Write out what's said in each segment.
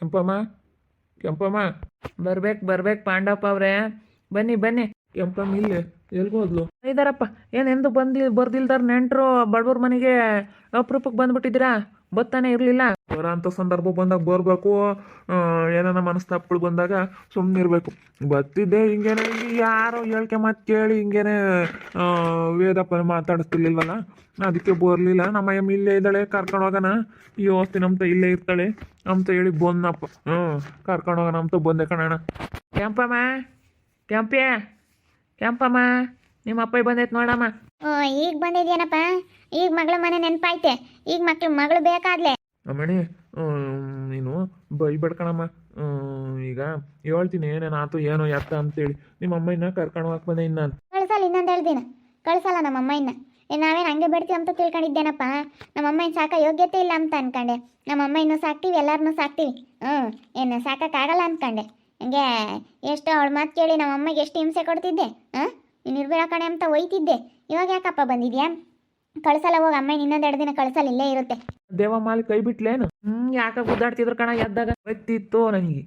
ಕೆಂಪಮ್ಮ ಕೆಂಪಮ್ಮ ಬರ್ಬೇಕು ಪಾಂಡಪ್ಪ ಅವರೇ. ಬನ್ನಿ ಬನ್ನಿ. ಕೆಂಪಮ್ಮ ಇಲ್ಲೇ ಎಲ್ಗೆ ಹೋದ್ಲು? ಇದಾರಪ್ಪ. ಎಂದು ಬರ್ದಿಲ್ದಾರ ನೆಂಟರು ಬಡವ್ರ ಮನೆಗೆ ಅಪರೂಪಕ್ಕೆ ಬಂದ್ಬಿಟ್ಟಿದ್ದೀರಾ? ಬತ್ತಾನೆ ಇರಲಿಲ್ಲ. ಬರೋ ಅಂಥ ಸಂದರ್ಭ ಬಂದಾಗ ಬರಬೇಕು. ಏನಾನ ಮನಸ್ತಾಪಗಳು ಬಂದಾಗ ಸುಮ್ಮನೆ ಇರಬೇಕು. ಬರ್ತಿದ್ದೆ ಹಿಂಗೇನೆ, ಯಾರೋ ಹೇಳ್ಕೆ ಮಾತು ಕೇಳಿ ಹಿಂಗೇನೆ ವೇದಪ್ಪ ಮಾತಾಡಿಸ್ತಿರ್ಲಿಲ್ವಲ್ಲ, ಅದಕ್ಕೆ ಬರಲಿಲ್ಲ. ನಮ್ಮ ಇಲ್ಲೇ ಇದ್ದಾಳೆ, ಕರ್ಕೊಂಡು ಹೋಗೋಣ ಈ ವಸ್ತಿ ನಮ್ತ ಇಲ್ಲೇ ಇರ್ತಾಳೆ ಅಂತ ಹೇಳಿ ಬಂದಪ್ಪ. ಕರ್ಕೊಂಡು ಹೋಗೋಣ ಅಂತ ಬಂದೆ ಕಣಣ್ಣ. ಕೆಂಪಮ್ಮ, ಕೆಂಪಮ್ಮ, ನಿಮ್ಮ ಅಪ್ಪ ಬಂದೈತೆ ನೋಡಮ್ಮ. ಈಗ ಬಂದಿದ್ಯಾನಪ್ಪ? ಈಗ ಮಗಳ ಮನೆ ನೆನಪಾಯ್ತೆ. ಈಗ ಮಗಳು ಬೇಕಾದ್ಲೆ. ಅಮ್ಮಣಿ, ನೀನು ಬೈಬೇಡ ಕಣಮ್ಮ. ಈಗ ಹೇಳ್ತೀನಿ ಏನೇನಾಯ್ತು ಏನೋ ಎತ್ತ ಅಂತೇಳಿ. ನಿಮ್ಮ ಅಮ್ಮನ ಕರ್ಕೊಂಡು ಹೋಗಕ್ಕೆ ಬಂದೆ ಇನ್ನು. ಕಳ್ಸಲ್ಲ, ಇನ್ನೊಂದು ಹೇಳ್ದಿನ ಕಳ್ಸಲ್ಲ ನಮ್ಮ ಅಮ್ಮ. ನಾವೇನು ಹಂಗೆ ಬಿಡ್ತೀವಿ ಅಂತ ತಿಳ್ಕೊಂಡಿದ್ದೇನಪ್ಪ. ನಮ್ಮ ಅಮ್ಮ ಸಾಕ ಯೋಗ್ಯತೆ ಇಲ್ಲ ಅಂತ ಅನ್ಕೊಂಡೆ. ನಮ್ಮ ಅಮ್ಮ ಇನ್ನೂ ಸಾಕ್ತೀವಿ, ಎಲ್ಲರನ್ನೂ ಸಾಕ್ತೀವಿ. ಏನು ಸಾಕೋಕ್ಕಾಗಲ್ಲ ಅನ್ಕೊಂಡೆ. ಹಂಗೆ ಎಷ್ಟು ಅವಳ ಮಾತು ಕೇಳಿ ನಮ್ಮ ಅಮ್ಮಗೆ ಎಷ್ಟು ಹಿಂಸೆ ಕೊಡ್ತಿದ್ದೆ. ನೀನು ಇರ್ಬೇಡ ಕಣೆ ಅಂತ ಒಯ್ತಿದ್ದೆ. ಇವಾಗ ಯಾಕಪ್ಪ ಬಂದಿದ್ಯಾ? ಕಳ್ಸಲ್ಲ, ಹೋಗಿ ಅಮ್ಮ ಇನ್ನೊಂದು 2 ದಿನ ಕಳ್ಸಲ್ಲ, ಇಲ್ಲೇ ಇರುತ್ತೆ. ದೇವಮಾಲಿ ಕೈ ಬಿಟ್ಲೇನು? ಯಾಕೆ ಗುದ್ದಾಡ್ತಿದ್ರು ಕಣ ಎದ್ದಾಗ? ಗೊತ್ತಿತ್ತು ನನಗೆ.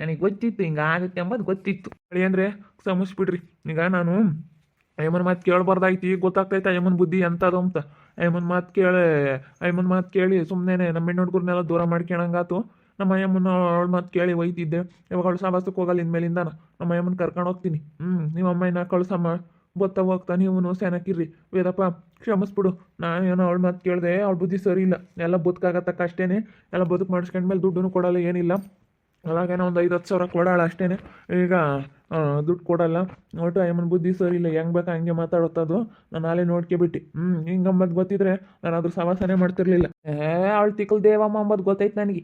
ನನಗೆ ಗೊತ್ತಿತ್ತು ಹಿಂಗಾಗುತ್ತೆ ಎಂಬುದು ಗೊತ್ತಿತ್ತು. ಅಂದರೆ ಸಮಸ್ಬಿಡ್ರಿ. ಈಗ ನಾನು ಅಯ್ಯಮ್ಮನ ಮಾತು ಕೇಳಬಾರ್ದಾಯ್ತು. ಈಗ ಗೊತ್ತಾಗ್ತೈತೆ ಅಯ್ಯಮ್ಮನ ಬುದ್ಧಿ ಎಂಥದ್ದು ಅಂತ. ಅಯ್ಯಮ್ಮನ ಮಾತು ಕೇಳಿ ಸುಮ್ಮನೆ ನಮ್ಮ ಹೆಣ್ಣು ಹುಡುಗರನ್ನೆಲ್ಲ ದೂರ ಮಾಡ್ಕೊಳಂಗಾತು. ನಮ್ಮ ಅಯ್ಯಮ್ಮನ ಅವಳ ಮಾತು ಕೇಳಿ ಒಯ್ತಿದ್ದೆ. ಇವಾಗ ಅವಳು ಸಾಬಾಸಕ್ಕೆ ಹೋಗಲ್ಲ ಇನ್ಮೇಲಿಂದ. ನಮ್ಮ ಅಯ್ಯಮ್ಮನ ಕರ್ಕೊಂಡು ಹೋಗ್ತೀನಿ. ನಿಮ್ಮ ಅಮ್ಮನ ಕಳ್ಸಮ್ಮ, ಗೊತ್ತಾ ಹೋಗ್ತಾ ನೀವು ಸೆನಕಿರ್ರಿ. ವೇದಪ್ಪ ಕ್ಷಮಿಸ್ಬಿಡು, ನಾನೇನೋ ಅವಳ ಮಾತು ಕೇಳಿದೆ, ಅವಳ ಬುದ್ಧಿ ಸರಿ ಇಲ್ಲ. ಎಲ್ಲ ಬದುಕಾಗತ್ತಕ್ಕ ಅಷ್ಟೇ. ಎಲ್ಲ ಬದುಕು ಮಾಡಿಸ್ಕೊಂಡ್ಮೇಲೆ ದುಡ್ಡು ಕೊಡಲ್ಲ, ಏನಿಲ್ಲ. ಅವಾಗೇನೋ ಒಂದು 5-10 ಸಾವಿರ ಕೊಡೋಳ ಅಷ್ಟೇ. ಈಗ ದುಡ್ಡು ಕೊಡಲ್ಲ. ಒಟ್ಟು ಅಯ್ಯಮ್ಮನ ಬುದ್ಧಿ ಸರಿ ಇಲ್ಲ, ಹೆಂಗೆ ಬೇಕಾ ಹಂಗೆ ಮಾತಾಡುತ್ತದು. ನಾನು ಅಲ್ಲೇ ನೋಡ್ಕೊಬಿಟ್ಟು ಹಿಂಗಂಬದು ಗೊತ್ತಿದ್ರೆ ನಾನು ಅದ್ರ ಸವಾಸನೆ ಮಾಡ್ತಿರ್ಲಿಲ್ಲ. ಅವಳು ತಿಕ್ಕಲ್ ದೇವಮ್ಮ ಅಂಬದು ಗೊತ್ತೈತೆ ನನಗೆ.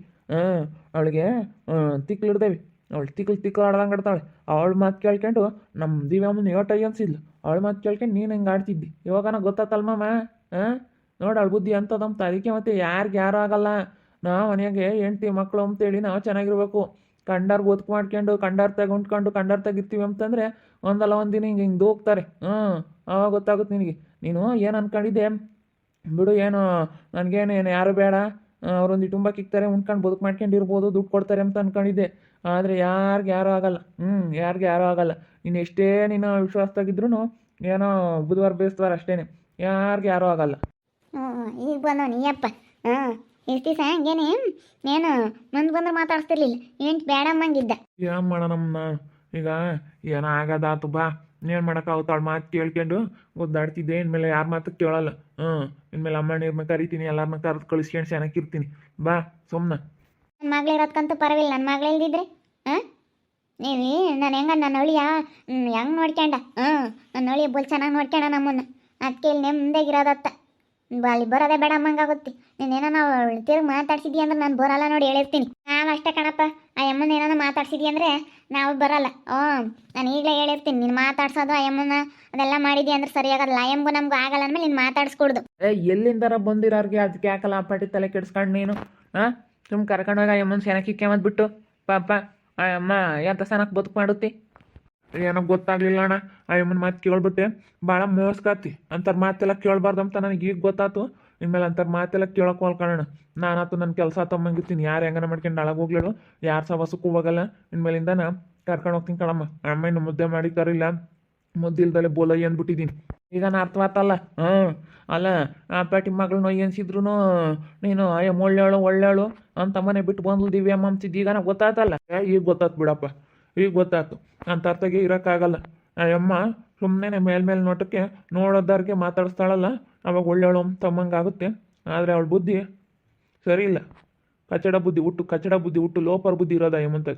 ಅವಳಿಗೆ ತಿಕ್ಲು ಹಿಡ್ದೇವಿ. ಅವಳು ತಿಕ್ಲು ಆಡ್ದಂಗೆ ಆಡ್ತಾಳೆ. ಅವಳು ಮಾತು ಕೇಳ್ಕೊಂಡು ನಮ್ಮ ದಿವ್ಯಮ್ಮನ ಯೋಟೈ ಅನ್ಸಿದ್ಲು. ಅವಳ ಮಾತು ಕೇಳ್ಕೊಂಡು ನೀನು ಹೆಂಗೆ ಆಡ್ತಿದ್ದಿ. ಇವಾಗನ ಗೊತ್ತಾತಲ್ಮಮ್ಮ. ನೋಡಿ ಅವಳ ಬುದ್ಧಿ ಅಂತದಂತ. ಅದಕ್ಕೆ ಮತ್ತೆ ಯಾರು ಆಗಲ್ಲ. ನಾವು ಮನೆಯಾಗೆ ಹೆಂಡ್ತಿ ಮಕ್ಕಳು ಅಂತೇಳಿ ನಾವು ಚೆನ್ನಾಗಿರ್ಬೇಕು. ಕಂಡಾರ್ ಬದುಕು ಮಾಡ್ಕೊಂಡು ಕಂಡಾರ್ ಉಂಡ್ಕೊಂಡು ಕಂಡಾರ್ ಇರ್ತೀವಿ ಅಂತಂದರೆ ಒಂದಲ್ಲ ಒಂದು ದಿನ ಹಿಂಗೆ ದೂಗ್ತಾರೆ. ಅವಾಗ ಗೊತ್ತಾಗುತ್ತೆ ನಿನಗೆ. ನೀನು ಏನು ಅನ್ಕೊಂಡಿದ್ದೆ ಬಿಡು. ಏನು ನನಗೇನು ಯಾರು ಬೇಡ, ಅವರೊಂದು ತುಂಬ ಕಿಕ್ತಾರೆ, ಉಂಡ್ಕೊಂಡು ಬದುಕು ಮಾಡ್ಕೊಂಡಿರ್ಬೋದು, ದುಡ್ಡು ಕೊಡ್ತಾರೆ ಅಂತ ಅನ್ಕೊಂಡಿದ್ದೆ. ಆದರೆ ಯಾರು ಆಗಲ್ಲ. ಯಾರು ಆಗಲ್ಲ. ನೀನು ಎಷ್ಟೇ ನೀನು ವಿಶ್ವಾಸದಾಗಿದ್ರು ಏನೋ ಬುಧವಾರ ಬೇಸ್ತವಾರ ಅಷ್ಟೇ. ಯಾರು ಆಗಲ್ಲ. ಈಗ ಬಂದವ ನೀಯಪ್ಪ. ಎಷ್ಟು ದಿವಸ ಹಂಗೇನೆ ಏನು ಬಂದ್ರೆ ಮಾತಾಡ್ತಿರ್ಲಿಲ್ಲ. ಏನು ಬೇಡಮ್ಮಂಗಿದ್ದ. ಏನು ಮಾಡೋಣಮ್ಮ, ಈಗ ಏನೋ ಆಗದಾತು ಬಾ. ಏನು ಮಾಡೋಕ್ಕಾಗುತ್ತೆ? ಅವಳು ಮಾತು ಕೇಳ್ಕೊಂಡು ಒದ್ದಾಡ್ತಿದ್ದೆ. ಇನ್ಮೇಲೆ ಯಾರ ಮಾತು ಕೇಳಲ್ಲ. ಇನ್ಮೇಲೆ ಅಮ್ಮ ನೀರ್ನ ಕರಿತೀನಿ, ಎಲ್ಲರನ್ನ ಕರೆದು ಕಳಿಸ್ಕೊಂಡು ಚೆನ್ನಾಗಿರ್ತೀನಿ. ಬಾ ಸುಮ್ಮನೆ. ನನ್ನ ಮಗಳಿರೋದ್ಕಂತೂ ಪರವಾಗಿಲ್ಲ. ನನ್ನ ಮಗಳಿಲ್ದಿದ್ರೆ ನೀವು ನಾನು ನನ್ನ ಅವಳಿಯ ಹೆಂಗೆ ನೋಡ್ಕೊಂಡ? ನನ್ನ ಅವಳಿಯ ಬೋಲ್ ಚೆನ್ನಾಗಿ ನೋಡ್ಕೊಂಡ ನಮ್ಮನ್ನು. ಅದಕ್ಕೆ ಇಲ್ಲಿ ನೆಮ್ಮದಿಗಿರೋದತ್ತ. ಅಲ್ಲಿ ಬರೋದೇ ಬೇಡ ಅಮ್ಮಂಗಾಗುತ್ತೆ. ನೀನೇನೋ ನಾವು ತಿರುಗಿ ಮಾತಾಡ್ಸಿದ್ವಿ ಅಂದ್ರೆ ನಾನು ಬರಲ್ಲ ನೋಡಿ ಹೇಳಿರ್ತೀನಿ. ನಾವು ಅಷ್ಟೇ ಕಣಪ್ಪ. ಆ ಅಮ್ಮನ ಏನಾನ ಮಾತಾಡ್ಸಿದ್ವಿ ಅಂದರೆ ನಾವು ಬರಲ್ಲ. ನಾನು ಈಗಲೇ ಹೇಳಿರ್ತೀನಿ. ನೀನು ಮಾತಾಡ್ಸೋದು ಆ ಅಮ್ಮನ ಅದೆಲ್ಲ ಮಾಡಿದ್ವಿ ಅಂದ್ರೆ ಸರಿಯಾಗಲ್ಲ. ಆ ಅಮ್ಮಗೂ ನಮಗೂ ಆಗಲ್ಲ ಅಂದಮೇಲೆ ನೀನು ಮಾತಾಡಿಸ್ಕೊಡ್ದು. ಎಲ್ಲಿಂದಾರ ಬಂದಿರೋರಿಗೆ ಅದಕ್ಕೆ ಯಾಕಲ್ಲ ಪಟ್ಟಿ ತಲೆ ಕೆಡ್ಸ್ಕೊಂಡು ನೀನು? ಸುಮ್ಮ ಕರ್ಕೊಂಡೋಗಿ ಆ ಅಮ್ಮನ ಸೆನಕ್ಕೆ ಬಿಟ್ಟು ಪಾಪ ಆ ಅಮ್ಮ ಎಂಥ ಸೆನಕ್ಕೆ ಬದುಕು ಮಾಡುತ್ತಿ. ಏನೋ ಗೊತ್ತಾಗ್ಲಿಲ್ಲ ಅಣ್ಣ. ಅಯ್ಯಮ್ಮನ ಮಾತು ಕೇಳ್ಬಿಟ್ಟೆ, ಭಾಳ ಮೋಸ್ಕಾತಿ. ಅಂಥವ್ರ ಮಾತೆಲ್ಲ ಕೇಳಬಾರ್ದು ಅಂತ ನನಗೆ ಈಗ ಗೊತ್ತಾಯ್ತು. ಇನ್ಮೇಲೆ ಅಂಥವ್ರ ಮಾತೆಲ್ಲ ಕೇಳೋಕೆ ಹೋಲ್ಕೊಳ್ಳೋಣ. ನಾನಂತೂ ನನ್ನ ಕೆಲಸ ತಮ್ಮಂಗಿರ್ತೀನಿ. ಯಾರು ಹೆಂಗನ ಮಾಡ್ಕೊಂಡು ಒಳಗೆ ಹೋಗ್ಲೇಳು, ಯಾರು ಸವಸಕ್ಕೂ ಹೋಗಲ್ಲ. ಇನ್ಮೇಲಿಂದ ನಾ ಕರ್ಕೊಂಡು ಹೋಗ್ತೀನಿ ಕಣಮ್ಮ. ಅಮ್ಮ ಇನ್ನು ಮುದ್ದೆ ಮಾಡಿ ಕರಿಲ್ಲ, ಮುದ್ದಿಲ್ದಲೆ ಬೋಲಯ್ಯ ಅಂದ್ಬಿಟ್ಟಿದ್ದೀನಿ. ಈಗ ನಾನು ಅರ್ಥವಾತಲ್ಲ. ಅಲ್ಲ ಆ ಪೇಟಿ ಮಗಳು ನೊಯ್ ಅನ್ಸಿದ್ರು ನೀನು ಅಯ್ಯಮ್ಮ ಒಳ್ಳೆಯವಳು ಅಂತ ಮನೆ ಬಿಟ್ಟು ಬಂದ್ಲು ದಿವ್ಯಮ್ಮ ಅಂತಿದ್ದು. ಈಗ ನನಗೆ ಗೊತ್ತಾಯ್ತಲ್ಲ. ಈಗ ಗೊತ್ತಾಯ್ತು ಬಿಡಪ್ಪ, ಈಗ ಗೊತ್ತಾಯ್ತು. ಅಂತ ಅರ್ಥಗೆ ಇರೋಕ್ಕಾಗಲ್ಲ. ಅಯ್ಯಮ್ಮ ಸುಮ್ಮನೆ ಮೇಲ್ಮೇಲೆ ನೋಟಕ್ಕೆ ನೋಡೋದಾರಿಗೆ ಮಾತಾಡಿಸ್ತಾಳಲ್ಲ, ಅವಾಗ ಒಳ್ಳೆಯವಳು ತಮ್ಮಂಗಾಗುತ್ತೆ. ಆದರೆ ಅವಳ ಬುದ್ಧಿ ಸರಿ ಇಲ್ಲ. ಕಚಡ ಬುದ್ಧಿ ಹುಟ್ಟು ಲೋಪರ್ ಬುದ್ಧಿ ಇರೋದ ಅಯ್ಯಮ್ಮಂತ.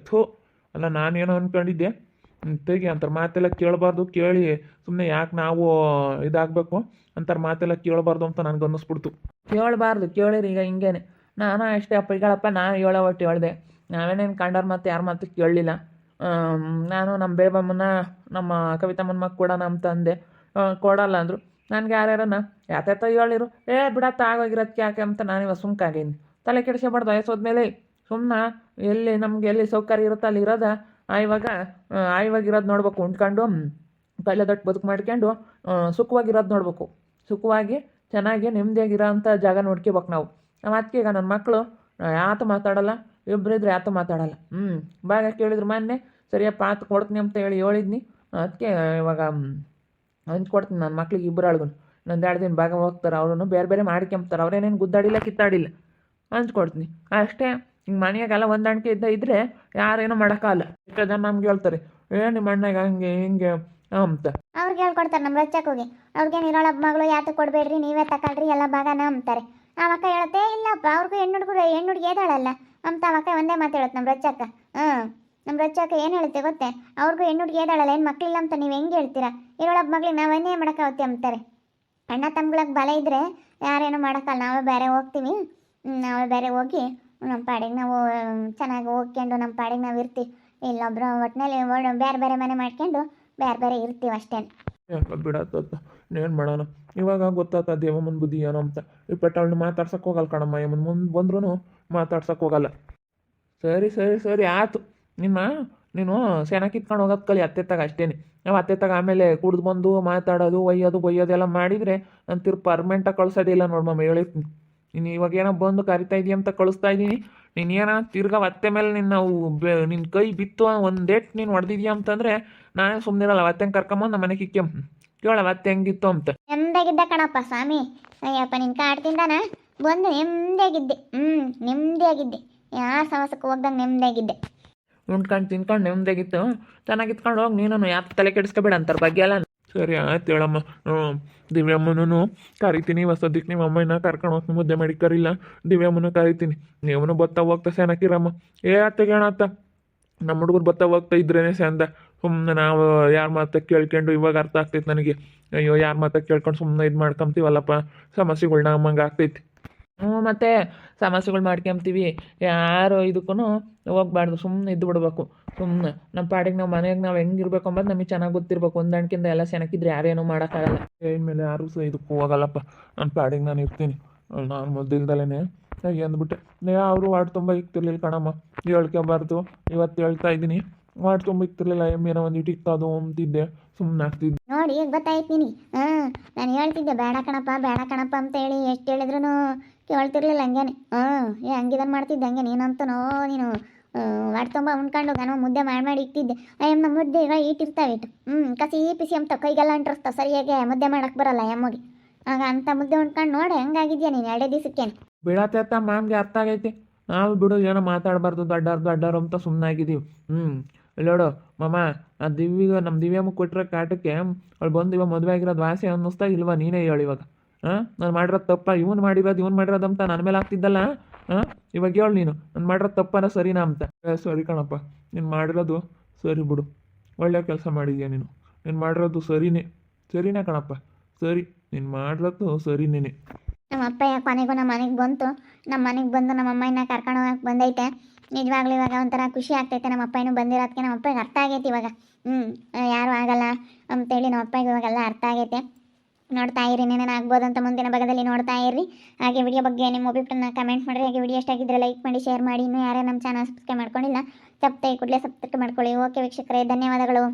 ಅಲ್ಲ ನಾನೇನೋ ಅಂದ್ಕೊಂಡಿದ್ದೆ. ತೆಗಿ ಅಂತಾರೆ ಮಾತೆಲ್ಲ ಕೇಳಬಾರ್ದು. ಕೇಳಿ ಸುಮ್ಮನೆ ಯಾಕೆ ನಾವು ಇದಾಗಬೇಕು ಅಂತಾರೆ ಮಾತೆಲ್ಲ ಕೇಳಬಾರ್ದು ಅಂತ ನನಗೆ ಅನ್ನಿಸ್ಬಿಡ್ತು. ಕೇಳಬಾರ್ದು, ಕೇಳಿರಿ ಈಗ ಹಿಂಗೇನೆ. ನಾನು ಅಷ್ಟೇ ಅಪ್ಪ ಈಗಳಪ್ಪ. ನಾನು ಒಟ್ಟು ಹೇಳ್ದೆ. ನಾವೇನೇನು ಕಂಡಾರ ಮಾತು ಯಾರ ಮಾತು ಕೇಳಲಿಲ್ಲ. ನಾನು ನಮ್ಮ ಬೇಬಮ್ಮನ ನಮ್ಮ ಕವಿತಮ್ಮನ ಮಕ್ಕ ಕೊಡೋಣ ಅಂತ ಅಂದೆ. ಕೊಡಲ್ಲ ಅಂದರು. ನನಗೆ ಯಾರ್ಯಾರನ ಯಾತ ಹೇಳಿರು. ಬಿಡತ್ತ ಆಗೋಗಿರೋದಕ್ಕೆ ಯಾಕೆ ಅಂತ ನಾನಿವಾಗ ಸುಮ್ಕಾಗೀನಿ. ತಲೆ ಕೆಡಿಸ್ಕೊಬಾರ್ದು. ವಯಸ್ಸೋದ್ಮೇಲೆ ಸುಮ್ಮನೆ ಎಲ್ಲಿ ಸೌಕರ್ಯ ಇರುತ್ತೋ ಅಲ್ಲಿ ಇರೋದ. ಇವಾಗ ಇರೋದು ನೋಡ್ಬೇಕು. ಉಂಡ್ಕೊಂಡು ಕಳ್ಳೆದಟ್ಟು ಬದುಕು ಮಾಡ್ಕೊಂಡು ಸುಖವಾಗಿರೋದು ನೋಡ್ಬೇಕು. ಸುಖವಾಗಿ ಚೆನ್ನಾಗಿ ನೆಮ್ಮದಿಯಾಗಿರೋ ಅಂಥ ಜಾಗ ನೋಡ್ಕೋಬೇಕು ನಾವು. ಅದಕ್ಕೆ ಈಗ ನನ್ನ ಮಕ್ಕಳು ಯಾತು ಮಾತಾಡಲ್ಲ, ಇಬ್ಬರಿದ್ರೆ ಯಾತು ಮಾತಾಡಲ್ಲ. ಭಾಗ ಕೇಳಿದ್ರು ಮೊನ್ನೆ ಸರಿಯಪ್ಪ ಆತು ಕೊಡ್ತೀನಿ ಅಂತ ಹೇಳಿದ್ನಿ. ಅದಕ್ಕೆ ಇವಾಗ ಹಂಚ್ಕೊಡ್ತೀನಿ ನನ್ನ ಮಕ್ಳಿಗೆ ಇಬ್ಬರಳ್ಗೂ. ಇನ್ನೊಂದು 2 ದಿನ ಭಾಗ ಹೋಗ್ತಾರೆ, ಅವ್ರೂ ಬೇರೆ ಬೇರೆ ಮಾಡ್ಕೊಂಬ್ತಾರೆ. ಅವ್ರೇನೇನು ಗುದ್ದಾಡಿಲ್ಲ ಕಿತ್ತಾಡಿಲ್ಲ, ಹಂಚ್ಕೊಡ್ತೀನಿ ಅಷ್ಟೇ. ಹಿಂಗೆ ಮನೆಯಾಗೆಲ್ಲ ಹೊಂದಾಣಿಕೆ ಇದ್ದರೆ ಯಾರೇನೂ ಮಾಡೋಕ್ಕಾಗಲ್ಲ. ಎಷ್ಟೋ ಜನ ನಮ್ಗೆ ಹೇಳ್ತಾರೆ, ನಿಮ್ಮ ಅಣ್ಣಗೆ ಹಂಗೆ ಹಿಂಗೆ ಅಂತ. ಅವ್ರಿಗೆ ಹೇಳ್ಕೊಡ್ತಾರೆ ನಮ್ಮ ರಚ್ಚಕ್ಕೆ ಹೋಗಿ. ಅವ್ರಿಗೇನು ಇರೋಳಬ್ಬ ಮಗಳು ಯಾತು ಕೊಡಬೇಡ್ರಿ, ನೀವೇ ತಗೊಳ್ರಿ ಎಲ್ಲ ಭಾಗನ ಅಂತಾರೆ. ಆ ಅಕ್ಕ ಹೇಳುತ್ತೆ, ಇಲ್ಲಪ್ಪ ಅವ್ರಿಗೂ ಹೆಣ್ಣು ಹುಡುಗಿ ಇದ್ದಾಳಲ್ಲ ಅಂತ ಆ ಅಕ್ಕ ಒಂದೇ ಮಾತು ಹೇಳುತ್ತೆ ನಮ್ಮ ರಚ್ಚಕ್ಕ. ನಮ್ಮ ರಚ್ಚಕ್ಕ ಏನು ಹೇಳುತ್ತೆ ಗೊತ್ತೇ, ಅವ್ರಿಗೂ ಹೆಣ್ಣು ಹುಡುಗಿ ಇದ್ದಾಳಲ್ಲ, ಏನು ಮಕ್ಕಳಿಲ್ಲ ಅಂತ ನೀವು ಹೆಂಗೆ ಹೇಳ್ತೀರಾ, ಇರೋಳಬ್ಬ ಮಗಳಿಗೆ ನಾವನ್ನೇ ಮಾಡೋಕ್ಕಾಗುತ್ತೆ ಅಂತಾರೆ. ಅಣ್ಣ ತಮ್ಗಳಿಗೆ ಬಲ ಇದ್ದರೆ ಯಾರೇನು ಮಾಡೋಕ್ಕಲ್ಲ, ನಾವೇ ಬೇರೆ ಹೋಗ್ತೀವಿ. ನಾವೇ ಬೇರೆ ಹೋಗಿ ನಮ್ಮ ಪಾಡಿಗೆ ನಾವು ಚೆನ್ನಾಗಿ ಹೋಗ್ಕೊಂಡು ನಮ್ಮ ಪಾಡಿಗೆ ನಾವು ಇರ್ತೀವಿ. ಇಲ್ಲೊಬ್ರು ಒಟ್ಟಿನಲ್ಲಿ ಬೇರೆ ಬೇರೆ ಮನೆ ಮಾಡ್ಕೊಂಡು ಬೇರೆ ಬೇರೆ ಇರ್ತೀವಿ ಅಷ್ಟೇ. ಯಾಕೆ ಬಿಡತ್ತ ಏನು ಮಾಡೋಣ. ಇವಾಗ ಗೊತ್ತಾತ ದೇವಮ್ಮನ ಬುದ್ಧಿ ಏನೋ ಅಂತ. ಈ ಪೆಟ್ಟವಳನ್ನ ಮಾತಾಡ್ಸಕ್ಕೆ ಹೋಗಲ್ಲ ಕಣಮ್ಮ, ಯಮ್ಮನ ಮುಂದೆ ಬಂದ್ರೂ ಮಾತಾಡ್ಸಕ್ಕೆ ಹೋಗಲ್ಲ. ಸರಿ ಸರಿ ಸರಿ ಆಯ್ತು. ನೀನು ಸೆನ ಕಿತ್ಕೊಂಡು ಹೋಗೋದು ಕಲಿ ಅತ್ತೆತ್ತಾಗ ಅಷ್ಟೇ. ನಾವು ಅತ್ತೆತ್ತಾಗ ಆಮೇಲೆ ಕುಡ್ದು ಬಂದು ಮಾತಾಡೋದು ಒಯ್ಯೋದು ಎಲ್ಲ ಮಾಡಿದರೆ ನಾನು ತಿರ್ಗಿ ಪರ್ಮನೆಂಟಾಗಿ ಕಳ್ಸೋದಿಲ್ಲ ನೋಡಮ್ಮ, ಹೇಳಿರ್ತೀನಿ. ನೀನು ಇವಾಗ ಏನೋ ಬಂದು ಕರಿತಾ ಇದೀಯ ಅಂತ ಕಳಿಸ್ತಾ ಇದ್ದೀನಿ. ನೀನು ಏನೋ ತಿರ್ಗಾ ಅತ್ತೆ ಮೇಲೆ ನಿನ್ನ ಕೈ ಬಿತ್ತು ಒಂದು ಡೇಟ್ ನೀನು ಹೊಡೆದಿದ್ಯಾ ಅಂತಂದರೆ ನಾನೇ ಸುಮ್ಮನಿರಲ್ಲ. ಅತ್ತೆಂಗೆ ಕರ್ಕೊಂಬಂದು ನಮ್ಮ ಮನೆಗೆ ಕೇಳವ ಅತ್ತೆ ಹೆಂಗಿತ್ತು ಅಂತ. ನೆಮ್ಮದಿಯಾಗಿದ್ದೆ ಕಣಪ್ಪ ಸ್ವಾಮಿ. ಅಯ್ಯಪ್ಪ ನಿನ್ನ ಕಾಡ್ತಿಂದಾನ ಬಂದು ನೆಮ್ಮದಿಯಾಗಿದ್ದೆ. ನೆಮ್ಮದಿಯಾಗಿದ್ದೆ, ಯಾರ ಸವಾಸಕ್ಕೆ ಹೋಗ್ದಂಗೆ ನೆಮ್ಮದಿಯಾಗಿದ್ದೆ. ಉಣ್ಕೊಂಡು ತಿನ್ಕೊಂಡು ನೆಮ್ಮದಿಯಾಗಿತ್ತು. ಚೆನ್ನಾಗಿ ಇತ್ಕೊಂಡು ಹೋಗಿ ನೀನು ಯಾಕೆ ತಲೆ ಕೆಡಿಸ್ಕೊಬೇಡ ಅಂತಾರೆ ಬಗ್ಗೆ ಎಲ್ಲ. ಸರಿ ಆಯ್ತು ಹೇಳಮ್ಮ. ದಿವ್ಯಮ್ಮನೂ ಕರಿತೀನಿ. ಹೊಸದಕ್ಕೆ ನಿಮ್ಮ ಅಮ್ಮನ ಕರ್ಕೊಂಡು ಹೋಗಿ ಮುದ್ದೆ ಮಾಡಿ ಕರಿಲ್ಲ. ದಿವ್ಯಮ್ಮನೂ ಕರಿತೀನಿ. ನೀವನು ಬತ್ತಾ ಹೋಗ್ತಾ ಸೆನಕಿರಮ್ಮ. ಅತ್ತೆಗೆ ಅತ್ತ ನಮ್ಮ ಹುಡುಗರು ಬತ್ತಾ ಹೋಗ್ತಾ ಇದ್ರೇನೆ ಚಂದ. ಸುಮ್ಮನೆ ನಾವು ಯಾರ ಮಾತ ಕೇಳ್ಕೊಂಡು ಇವಾಗ ಅರ್ಥ ಆಗ್ತೈತೆ ನನಗೆ. ಅಯ್ಯೋ ಯಾರ ಮಾತ ಕೇಳ್ಕೊಂಡು ಸುಮ್ಮನೆ ಇದು ಮಾಡ್ಕೊಂತೀವಲ್ಲಪ್ಪ, ಸಮಸ್ಯೆಗಳ್ನ ನಮ್ಮಂಗೆ ಆಗ್ತೈತಿ. ಮತ್ತು ಸಮಸ್ಯೆಗಳು ಮಾಡ್ಕೊಂತೀವಿ. ಯಾರು ಇದಕ್ಕೂ ಹೋಗ್ಬಾರ್ದು, ಸುಮ್ಮನೆ ಇದ್ದು ಬಿಡ್ಬೇಕು. ಸುಮ್ಮನೆ ನಮ್ಮ ಪಾಡಿಗೆ ನಾವು ಮನೆಯಾಗ ನಾವು ಹೆಂಗಿರ್ಬೇಕು ಅಂಬದು ನಮಗೆ ಚೆನ್ನಾಗಿ ಗೊತ್ತಿರ್ಬೇಕು. ಹೊಂದಾಣಿಕೆಯಿಂದ ಎಲ್ಲ ಚೆನ್ನಾಗಿದ್ರೆ ಯಾರೇನೂ ಮಾಡೋಕ್ಕಾಗಲ್ಲ. ಮೇಲೆ ಯಾರು ಸಹ ಇದಕ್ಕೂ ಹೋಗಲ್ಲಪ್ಪ. ನನ್ನ ಪಾಡಿಗೆ ನಾನು ಇರ್ತೀನಿ. ನಾನು ಮೊದಲಿಂದಲೇ ಅಂದ್ಬಿಟ್ಟೆ. ಅವರು ವಾರ್ಡ್ ತುಂಬ ಇಕ್ತಿರ್ಲಿಲ್ಲ ಕಣಮ್ಮ, ಹೇಳ್ಕೊಬಾರ್ದು. ಇವತ್ತು ಹೇಳ್ತಾ ಇದ್ದೀನಿ, ವಾರ್ಡ್ ತುಂಬ ಇಕ್ತಿರ್ಲಿಲ್ಲ. ಏನೋ ಒಂದು ಇಟ್ಟಿಕ್ತದು ಅಂತಿದ್ದೆ, ಸುಮ್ಮನೆ ಆಗ್ತಿದ್ದೆ. ನೋಡಿ ಈಗ ಗೊತ್ತಾಯ್ತು ನಿನಗೆ. ನಾನು ಹೇಳ್ತಿದ್ದೆ ಬೇಡ ಕಣಪ್ಪ ಅಂತ ಹೇಳಿ ಎಷ್ಟು ಹೇಳಿದ್ರು ಕೇಳ್ತಿರ್ಲಿಲ್ಲ. ಹಂಗೇನೆ ಹಂಗಿದನ್ನು ಮಾಡ್ತಿದ್ದೆ. ಹಂಗೆ ನೀನಂತನೋ ನೀನು ವಾಟ್ ತುಂಬ ಉಣ್ಕೊಂಡು ನಾನು ಮುದ್ದೆ ಮಾಡಿ ಇಟ್ಟಿದ್ದೆ. ನಮ್ಮ ಮುದ್ದೆ ಇಟ್ಟಿರ್ತಾವೆ ಇಟ್ಟು ಕಸಿ ಪಿಸಿ ಅಂತ ಕೈಗೆಲ್ಲ ಅಂಟಿರ್ತಾವೆ. ಸರಿಯಾಗಿ ಮುದ್ದೆ ಮಾಡಕ್ಕೆ ಬರಲ್ಲ ಎಮ್ಮಗೆ. ಆಗ ಅಂಥ ಮುದ್ದೆ ಉಣ್ಕೊಂಡು ನೋಡಿ ಹೆಂಗಾಗಿದ್ಯಾ ನೀನು 2 ದಿವಸಕ್ಕೇನೆ. ಬಿಡತ್ತೆ ಮಾಮ್ಗೆ ಅರ್ಥ ಆಗೈತೆ. ನಾವು ಬಿಡು ಏನೋ ಮಾತಾಡಬಾರ್ದು, ದೊಡ್ಡಾರು ಅಂತ ಸುಮ್ಮನಾಗಿದ್ದೀವಿ. ನೋಡು ಮಾಮ, ನಮ್ಮ ದಿವ್ಯಮ್ಮ ಕೊಟ್ಟಿರೋ ಕಾಟಕ್ಕೆ ಅವಳು ಬಂದು ಇವಾಗ ಮದುವೆ ಆಗಿರೋದು ವಾಸಿ ಅನ್ನಿಸ್ತಾ ಇಲ್ವಾ? ನೀನೇ ಹೇಳಿ ಇವಾಗ. ನಾನು ಮಾಡಿರೋದು ತಪ್ಪ, ಇವನು ಮಾಡಿರೋದು ಅಂತ ನನ್ನ ಮೇಲೆ ಆಗ್ತಿದ್ದಲ್ಲ. ಇವಾಗ ಹೇಳು ನೀನು, ನಾನು ಮಾಡಿರೋದು ತಪ್ಪನ ಸರಿನಾ ಅಂತ. ಸರಿ ಕಣಪ್ಪ, ನೀನು ಮಾಡಿರೋದು ಸರಿ ಬಿಡು. ಒಳ್ಳೆ ಕೆಲಸ ಮಾಡಿದ್ಯಾ ನೀನು. ನೀನು ಮಾಡಿರೋದು ಸರಿನೇ ಕಣಪ್ಪ. ಸರಿ, ನೀನು ಮಾಡಿರೋದು ಸರಿನೇ. ನಮ್ಮ ಅಪ್ಪ ಕೊನೆಗೂ ನಮ್ಮ ಮನೆಗೆ ಬಂತು. ನಮ್ಮ ಮನೆಗೆ ಬಂದು ನಮ್ಮ ಅಮ್ಮನ ಕರ್ಕೊಂಡು ಹೋಗಕ್ಕೆ ಬಂದೈತೆ. ನಿಜವಾಗ್ಲೂ ಇವಾಗ ಒಂಥರ ಖುಷಿ ಆಗ್ತೈತೆ. ನಮ್ಮ ಅಪ್ಪ ಇನ್ನೂ ಬಂದಿರೋದಕ್ಕೆ ನಮ್ಮ ಅಪ್ಪಗೆ ಅರ್ಥ ಆಗೈತೆ ಇವಾಗ. ಯಾರೂ ಆಗಲ್ಲ ಅಂತೇಳಿ ನಮ್ಮ ಅಪ್ಪಗೆ ಇವಾಗೆಲ್ಲ ಅರ್ಥ ಆಗೈತೆ. ನೋಡ್ತಾ ಇರಿ, ಏನೇನು ಆಗ್ಬೋದು ಅಂತ ಮುಂದಿನ ಭಾಗದಲ್ಲಿ ನೋಡ್ತಾ ಇರ್ರಿ. ಹಾಗೆ ವಿಡಿಯೋ ಬಗ್ಗೆ ನಿಮ್ಮ ಒಪಿನಿಯನ್ನ ಕಮೆಂಟ್ ಮಾಡಿರಿ. ಹಾಗೆ ವಿಡಿಯೋ ಇಷ್ಟಾಗಿದ್ದರೆ ಲೈಕ್ ಮಾಡಿ, ಶೇರ್ ಮಾಡಿ. ಇನ್ನೂ ಯಾರೇ ನಮ್ಮ ಚಾನಲ್ ಸಬ್ಸ್ಕ್ರೈಬ್ ಮಾಡ್ಕೊಂಡಿಲ್ಲ, ಕೂಡಲೇ ಸಬ್ಸ್ಕ್ರೈಬ್ ಮಾಡ್ಕೊಳ್ಳಿ. ಓಕೆ ವೀಕ್ಷಕರೇ, ಧನ್ಯವಾದಗಳು.